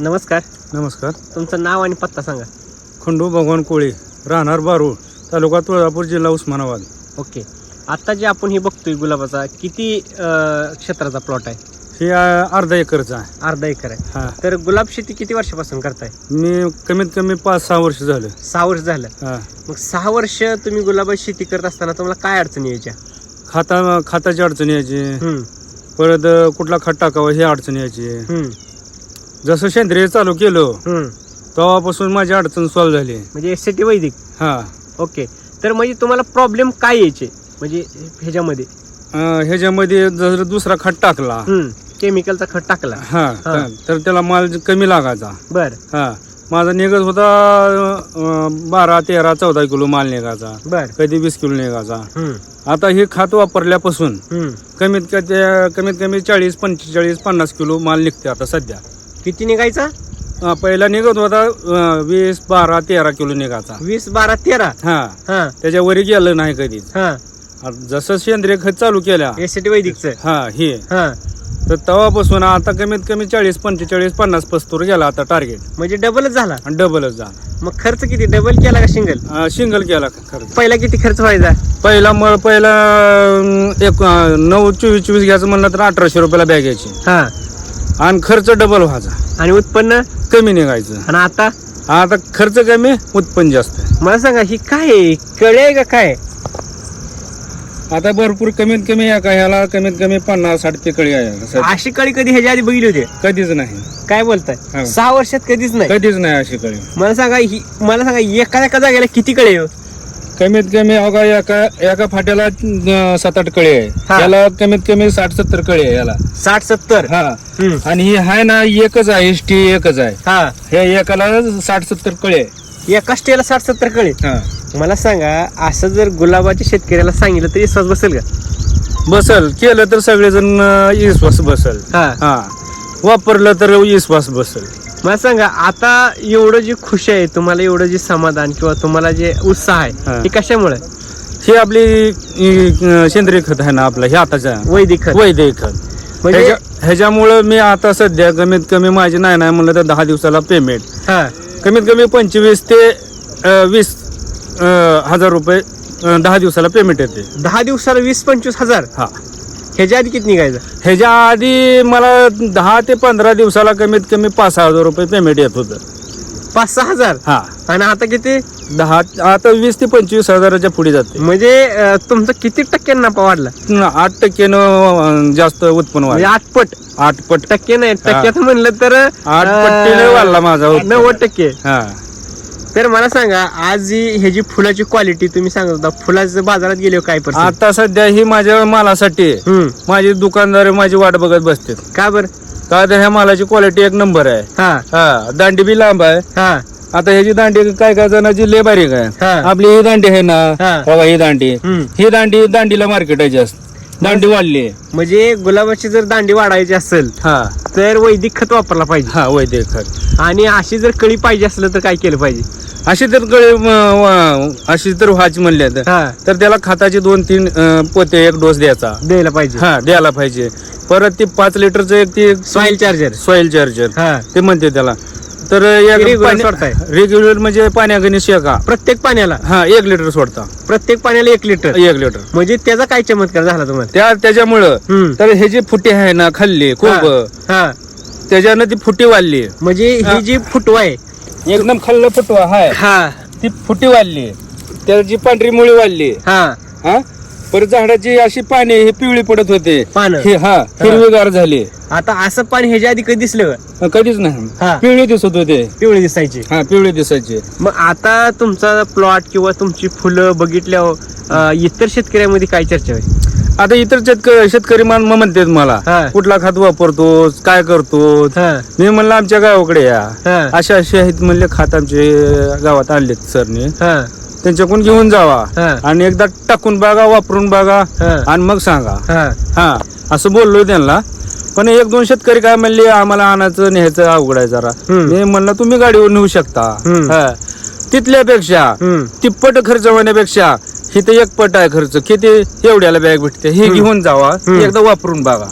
नमस्कार. नमस्कार. तुमचं नाव आणि पत्ता सांगा. खंडू भगवान कोळी, राहणार बारूळ, तालुका तुळजापूर, जिल्हा उस्मानाबाद. ओके. आता जे आपण हे बघतोय गुलाबाचा किती क्षेत्राचा प्लॉट आहे? हे अर्धा एकरचा आहे. अर्धा एकर आहे. हा. तर गुलाब शेती किती वर्षापासून करताय? मी कमीत कमी 5-6 वर्ष झालं. 6 वर्ष झालं. हा. मग 6 वर्ष तुम्ही गुलाबाची शेती करत असताना तुम्हाला काय अडचणी यायच्या? खताची अडचण यायची, हम्म, परत कुठला खत टाकावं हे अडचण यायची. हम्म, जसं सेंद्रिय चालू केलं हम्म. तेव्हापासून माझी अडचण सॉल्व्ह झाली. म्हणजे SCT वैदिक. हा. ओके. तर म्हणजे तुम्हाला प्रॉब्लेम काय यायचे म्हणजे ह्याच्यामध्ये? ह्याच्यामध्ये जर दुसरा खत टाकला, केमिकलचा खत टाकला. हा, तर त्याला माल कमी लागायचा. बर. हा. माझा निघत होता 12, 13, 14 किलो माल निघायचा, बर. कधी 20 किलो निघायचा. हम्म, आता हे खत वापरल्यापासून हम्म. कमीत कमी 40, 45, 50 किलो माल निघते आता सध्या. किती निघायचा? पहिला निघत होता 20, 12, 13 किलो निघायचा. 20, 12, 13. हा. हा, त्याच्यावरी गेलं नाही कधीच. हा. आता जसं सेंद्रिय खत चालू केल्या, SCT वैदिकचं. हा, हे हा. तर तेव्हापासून आता कमीत कमी 40, 45, 50 पस्तूर गेला आता टार्गेट. म्हणजे डबलच झाला. आणि डबलच झाला. मग खर्च किती? डबल केला का सिंगल? सिंगल केला खर्च. पहिला किती खर्च व्हायचा? पहिला 9-24 घ्यायचं म्हणलं तर 1800 रुपयाला बॅग यायची. हा. आणि खर्च डबल व्हायचा आणि उत्पन्न कमी निघायचं. आणि आता खर्च कमी, उत्पन्न जास्त. मला सांगा ही काय आहे? कळे आहे का काय? आता भरपूर कमीत कमी ह्याला कमीत कमी 50-60 कळी आहे. अशी कळी कधी ह्याच्या आधी बघितली होती? कधीच नाही. काय बोलताय? हा. 6 वर्षात कधीच नाही? कधीच नाही अशी कळी. मला सांगा एका जागेला किती कळे हो? कमीत कमी अवघा एका फाट्याला 7-8 कळी आहे. हा. याला कमीत कमी 60-70 कळी आहे याला. 60-70. हा. हम्म. आणि ही आहे ना एकच आहे, ST एकच आहे. हा. हे एकाला 60-70 कळी आहे. एका स्टेला 60-70 कळे. हा. मला सांगा असं जर गुलाबाच्या शेतकऱ्याला सांगितलं तर विश्वास बसेल का? बसल. केलं तर सगळेजण विश्वास बसल. हा. हा. वापरलं तर विश्वास बसल. मला सांगा आता एवढं जी खुशी आहे तुम्हाला, एवढं जे समाधान किंवा तुम्हाला जे उत्साह हा. आहे ते कशामुळे? ही आपली सेंद्रिय खत आहे ना आपलं, हे आताच्या वैदिक खत. वैदिक खत. म्हणजे ह्याच्यामुळं मी आता सध्या कमीत कमी माझी नाही म्हणलं तर 10 दिवसाला पेमेंट हा. कमीत कमी 25 ते 20 हजार रुपये 10 दिवसाला पेमेंट येते. 10 दिवसाला 20-25 हजार. हा. ह्याच्या आधी किती निघायचं? ह्याच्या आधी मला 10 ते 15 दिवसाला कमीत कमी 5-6 हजार रुपये पेमेंट येत होतं. 5-6 हजार. हा. आणि आता किती? आता 20 ते 25 हजाराच्या पुढे जाते. म्हणजे तुमचं किती टक्के नफा वाढला? 8% जास्त उत्पन्न म्हणजे वाढलं. 8 पट. 8 पट. टक्के नाही, टक्क्यात म्हणलं तर 8 पट्टीने वाढला माझा उत्पन्न. 90%. हा. तर मला सांगा आज ह्याची फुलाची क्वालिटी तुम्ही सांगत होता, फुलाचं बाजारात गेले काय पर्सेंट? आता सध्या ही माझ्या मालासाठी माझी दुकानदार माझी वाट बघत बसते. का बर? का तर ह्या मालाची क्वालिटी एक नंबर आहे. हा. हा. दांडी बी लांब आहे. हा. आता ह्याची दांडी काय जणांची लय बारीक आहे. हा. आपली ही दांडी आहे ना, हा. बघा ही दांडी, हम्म. ही दांडीला मार्केट आहे जास्त. दांडी वाढली. म्हणजे गुलाबाची जर दांडी वाढायची असेल हा. तर वैदिक खत वापरला पाहिजे. हा, वैदिक खत. आणि अशी जर कळी पाहिजे असलं तर काय केलं पाहिजे? अशी तर व्हायची म्हणले तर त्याला खताचे 2-3 पोते 1 डोस द्यायचा. द्यायला पाहिजे. हा, द्यायला पाहिजे. परत ती 5 लिटरचं एक ती सॉइल चार्जर. हा. ते म्हणते त्याला. तर रेग्युलर म्हणजे पाण्यागणी शेका प्रत्येक पाण्याला. हा, 1 लिटर सोडता. प्रत्येक पाण्याला 1 लिटर. 1 लिटर. म्हणजे त्याचा काय चमत्कार झाला तुम्हाला? त्याच्यामुळं तर हे जी फुटी आहे ना खाल्ली खूप, हा. त्याच्यानं ती फुटी वाढली. म्हणजे ही जी फुटवा आहे एकदम खाल्लं फुटवा आहे, हा, ती फुटी वाढली. त्याची पांढरी मुळी वाढली. हा. हा. परत झाडाची अशी पाने ही पिवळी पडत होते, पानं. हा, हिरवीगार झाली. आता असं पाणी ह्याच्या आधी कधी दिसलं का? कधीच नाही. हा. पिवळी दिसत होते. पिवळी दिसायची. हा, पिवळी दिसायची. मग आता तुमचा प्लॉट किंवा तुमची फुलं बघितल्यावर इतर शेतकऱ्यांमध्ये काय चर्चा होईल? आता इतर शेतकरी म्हणतात मला, हा. कुठला खत वापरतोस, काय करतोस? हा. मी म्हणलं आमच्या गावाकडे या, हा. अशा आहेत म्हणले खात आमचे गावात आणलेत सरने, हा. त्यांच्याकडून घेऊन जावा हा. आणि एकदा टाकून बघा, वापरून बघा, हा. आणि मग सांगा. हा. हा, असं बोललोय त्यांना. पण 1-2 शेतकरी काय म्हणले आम्हाला आणायचं न्यायचं अवघड आहे जरा. मी म्हणलं तुम्ही गाडीवर नेऊ शकता. हा. तिथल्यापेक्षा तिप्पट खर्च होण्यापेक्षा इथे 1 पट आहे खर्च. किती एवढ्याला बॅग भेटते, हे घेऊन जावा, एकदा वापरून बघा.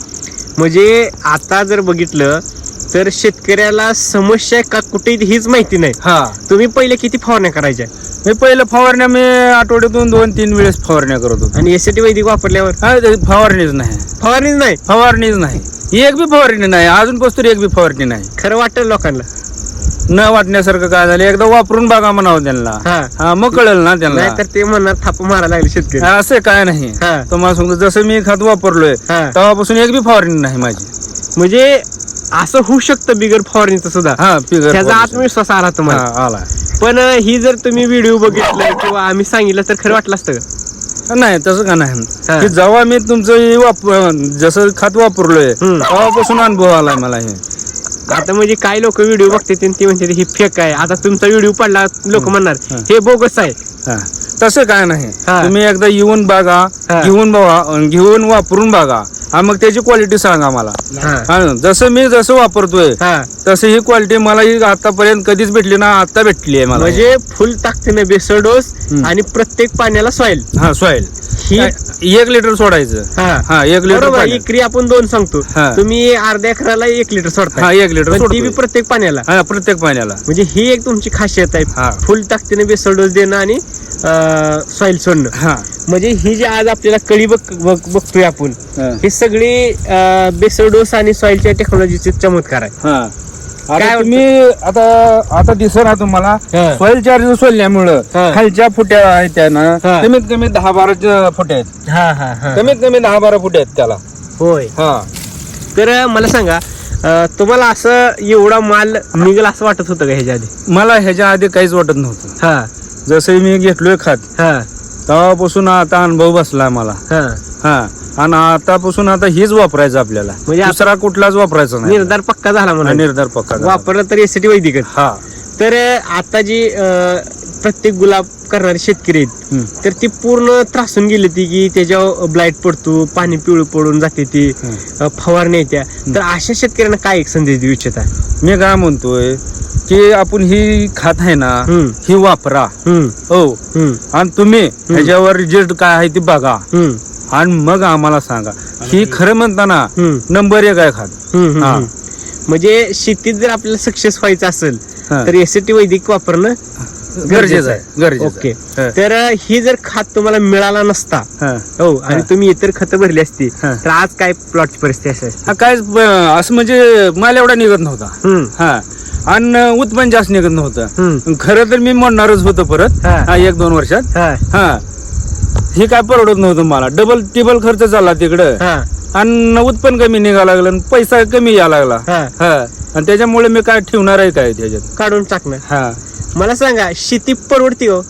म्हणजे आता जर बघितलं तर शेतकऱ्याला समस्या का कुठे हीच माहिती नाही. हा तुम्ही पहिले किती फवारण्या करायच्या मी पहिलं फवारण्या मी आठवड्यातून 2-3 वेळेस फवारण्या करत होतो. आणि एसटी वैदिक वापरल्यावर हा, ते फवारणीच नाही. फवारणीच नाही. एक बी फवारणी नाही, अजून पस्तूर एक बी फवारणी नाही. खरं वाटेल लोकांना न वाटण्यासारखं काय झालं, एकदा वापरून बघा म्हणावं त्यांना. हा. हा, मग कळेल ना त्यांना. नाही तर ते म्हणणार थाप मारायला लागले शेतकरी. असं काय नाही. हा. तुम्हाला सांगतो, जसं मी खत वापरलोय हा. तेव्हापासून एक बी फवारणी नाही माझी. म्हणजे असं होऊ शकतं बिगर फवारणीचं सुद्धा. हा, पिगर त्याचा आत्मविश्वास आला तुम्हाला. हा, आला. पण ही जर तुम्ही व्हिडिओ बघितलं किंवा आम्ही सांगितलं तर खरं वाटलं असतं का? नाही, तसं का नाही. हा. की जेव्हा मी तुमचं जसं खत वापरलोय हम्म. तेव्हापासून अनुभव आलाय मला हे. आता म्हणजे काय लोक व्हिडिओ बघते ते म्हणते ही फेक आहे. आता तुमचा व्हिडिओ पडला लोक म्हणणार हे बोगस आहे. हा, तसं काय नाही. हा. तुम्ही एकदा येऊन बघा, हा. घेऊन वापरून बघा. हा, मग त्याची क्वालिटी सांगा मला. हा. हा, जसं वापरतोय हा. तसं ही क्वालिटी मला ही आतापर्यंत कधीच भेटली ना, आता भेटली आहे मला. म्हणजे फुल ताकदीने बेसळ डोस आणि प्रत्येक पाण्याला सॉइल हा, सॉइल ही 1 लिटर सोडायचं. हा, 1 लिटर बरोबर. पाण्यात. एकरी आपण 2 सांगतो, हा. तुम्ही अर्ध्या एकराला 1 लिटर सोडता. हा, 1 लिटर ती सोडतोय. बी प्रत्येक पाण्याला. हा, प्रत्येक पाण्याला. म्हणजे ही एक तुमची खासियत आहे. हा. फुल ताकदीने बेसळ डोस देणं आणि सॉइल सोडणं. हा. म्हणजे ही जी आज आपल्याला कळी बघतोय आपण, हा. हे सगळी बेसळ डोस आणि सॉइलच्या टेक्नॉलॉजीचे चमत्कार आहे. हा. काय आता तुम्ही आता दिसत ना तुम्हाला हा. सॉइल चार्जर सोडल्यामुळं हा. खालच्या फुट्या आहेत त्या ना, हा. कमीत कमी 10-12 फुटे आहेत. हा हा हा. कमीत कमी 10-12 फुटे आहेत त्याला. होय. हा. तर मला सांगा, तुम्हाला असं एवढा माल निघेल असं वाटत होतं का ह्याच्या आधी? मला ह्याच्या आधी काहीच वाटत नव्हतं. हा जसं मी घेतलोय खत हा तेव्हापासून आता अनुभव बसलाय मला. हा. हा, आणि आतापासून आता हीच वापरायचं आपल्याला, म्हणजे दुसरा कुठलाच वापरायचा नाही. निर्धार पक्का झाला हा, म्हणा. निर्धार पक्का झाला. वापरलं तर एसटी वैदिकच. हा. तर आता जी प्रत्येक गुलाब करणारे शेतकरी आहेत, हम्म. तर ती पूर्ण त्रासून गेली ती की त्याच्यावर ब्लाईट पडतो, पाणी पिवळं पडून जाते ती, फवारणी येत्या. तर अशा शेतकऱ्यांना काय एक संदेश देऊ इच्छिता? मी काय म्हणतोय की आपण ही खात आहे ना, ही वापरा. हो, आणि तुम्ही ह्याच्यावर रिझल्ट काय आहे ते बघा आणि मग आम्हाला सांगा. ही खरं म्हणताना नंबर 1 आहे खात. हा. म्हणजे शेतीत जर आपल्याला सक्सेस व्हायचं असेल हा. तर एसटी वैदिक वापरणं गरजेचं आहे. गरजेचं ओके. आहे. तर ही जर खात तुम्हाला मिळाला नसता, हा. हो, आणि तुम्ही इतर खतं भरली असती, हा. तर आज काय प्लॉटची परिस्थिती असेल? हा, काय असं म्हणजे माल एवढा निघत नव्हता. हा, आणि उत्पन्न जास्त निघत नव्हतं. खरं तर मी म्हणणारच होतं परत हा. 1-2 वर्षात. हा हा, हे काय परवडत नव्हतं मला. डबल टिबल खर्च झाला तिकडं, हा आणि उत्पन्न कमी निघायला लागलं आणि पैसा कमी यायला लागला. हा. हा, आणि त्याच्यामुळे मी काय ठेवणार आहे काय त्याच्यात. काढून टाकणं. हा, मला सांगा, शेती परवडती हो?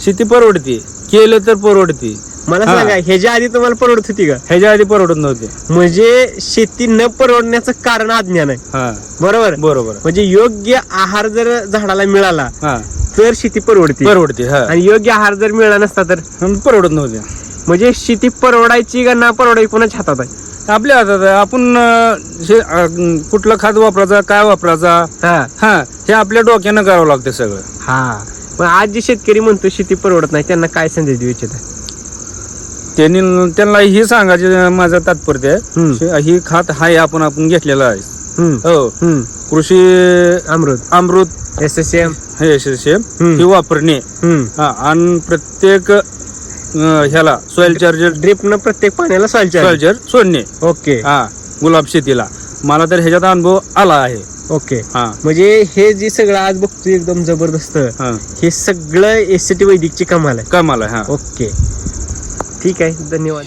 शेती परवडती, केलं तर परवडती. मला हा. सांगा, ह्याच्या आधी तुम्हाला परवडत होती का? ह्याच्या आधी परवडत नव्हते. म्हणजे शेती न परवडण्याचं कारण अज्ञान आहे. हा, बरोबर. बरोबर. म्हणजे योग्य आहार जर झाडाला मिळाला हा, तर शेती परवडते. परवडते. हा, आणि योग्य आहार जर मिळाला नसता तर परवडत नव्हते. म्हणजे शेती परवडायची का ना परवडायची कोणाच्या हातात आहे? आपल्या हातात आहे. आपण कुठलं खात वापरायचा, काय वापरायचा, हा हा, हे आपल्या डोक्यानं करावं लागतं सगळं. हा. पण आज जे शेतकरी म्हणतो शेती परवडत नाही, त्यांना काय संदेश देऊ इच्छित? त्यांना ही सांगायचे माझं तात्पर्य आहे, ही खात हाय आपण घेतलेलं आहे. हो, कृषी अमृत SSM ही वापरणे. आणि प्रत्येक ह्याला सॉइल चार्जर ड्रिप न प्रत्येक पाण्याला सॉइल चार्जर सोडणे. ओके. हा, गुलाब शेतीला मला तर ह्याच्यात अनुभव आला आहे. ओके. हा, म्हणजे हे जे सगळं आज बघतोय एकदम जबरदस्त, हे सगळं एसटी वैदिकची कमाल आहे. कमाल आहे. हा, ओके, ठीक आहे, धन्यवाद.